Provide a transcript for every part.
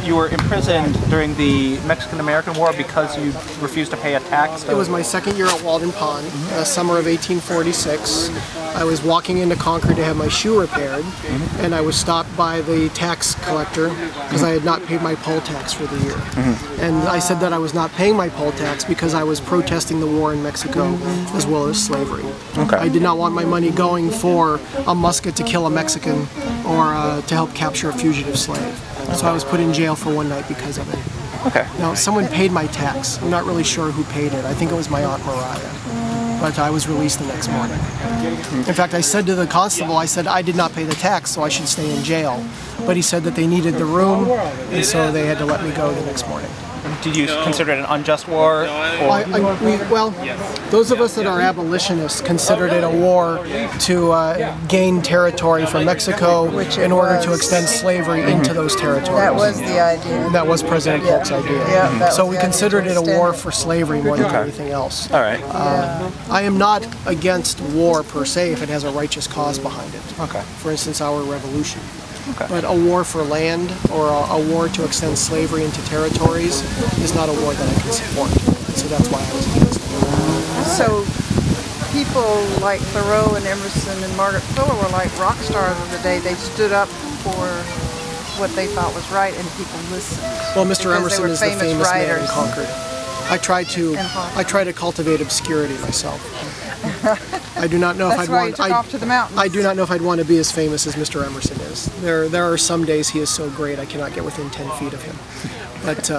you were imprisoned during the Mexican-American War because you refused to pay a tax? It was my second year at Walden Pond, summer of 1846. I was walking into Concord to have my shoe repaired, and I was stopped by the tax collector because I had not paid my poll tax for the year. And I said that I was not paying my poll tax because I was protesting the war in Mexico as well as slavery. I did not want my money going for a musket to kill a Mexican or to help capture a fugitive slave. So I was put in jail for one night because of it. Now, someone paid my tax. I'm not really sure who paid it. I think it was my Aunt Mariah. But I was released the next morning. In fact, I said to the constable, I said I did not pay the tax, so I should stay in jail. But he said that they needed the room, and so they had to let me go the next morning. Did you consider it an unjust war? Well, those of us that are abolitionists considered it a war to gain territory from Mexico in order to extend slavery into those territories. That was the idea. That was President Polk's idea. So we considered it a war for slavery more than anything else. All right. I am not against war per se if it has a righteous cause behind it. For instance, our revolution. But a war for land or a war to extend slavery into territories is not a war that I can support. So that's why I was against it. So people like Thoreau and Emerson and Margaret Fuller were like rock stars of the day. They stood up for what they thought was right and people listened. Well, Mr. Emerson is the famous man in Concord. I try to cultivate obscurity myself. I do not know if I'd want. I do not know if I'd want to be as famous as Mr. Emerson is. There are some days he is so great I cannot get within 10 feet of him. But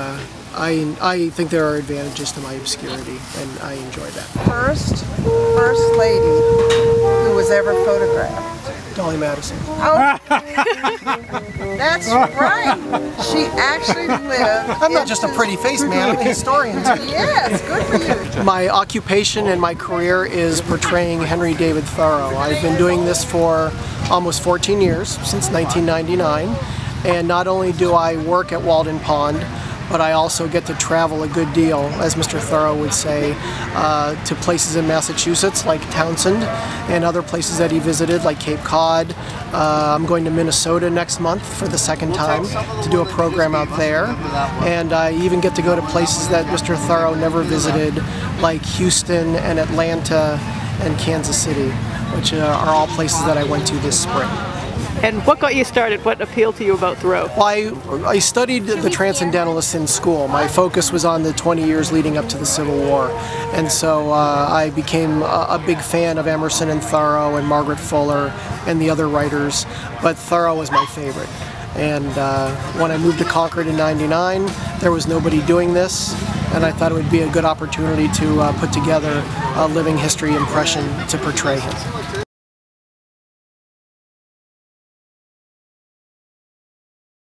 I think there are advantages to my obscurity, and I enjoy that. First lady who was ever photographed. Dolly Madison. Oh, that's right. She actually lived. I'm not just a pretty face, man. I'm a historian too. Yes, good for you. My occupation and my career is portraying Henry David Thoreau. I've been doing this for almost 14 years, since 1999. And not only do I work at Walden Pond, but I also get to travel a good deal, as Mr. Thoreau would say, to places in Massachusetts like Townsend and other places that he visited like Cape Cod. I'm going to Minnesota next month for the second time to do a program out there. And I even get to go to places that Mr. Thoreau never visited like Houston and Atlanta and Kansas City, which are all places that I went to this spring. And what got you started? What appealed to you about Thoreau? Well, I studied the Transcendentalists in school. My focus was on the 20 years leading up to the Civil War. And so I became a big fan of Emerson and Thoreau and Margaret Fuller and the other writers. But Thoreau was my favorite. And when I moved to Concord in '99, there was nobody doing this. And I thought it would be a good opportunity to put together a living history impression to portray him.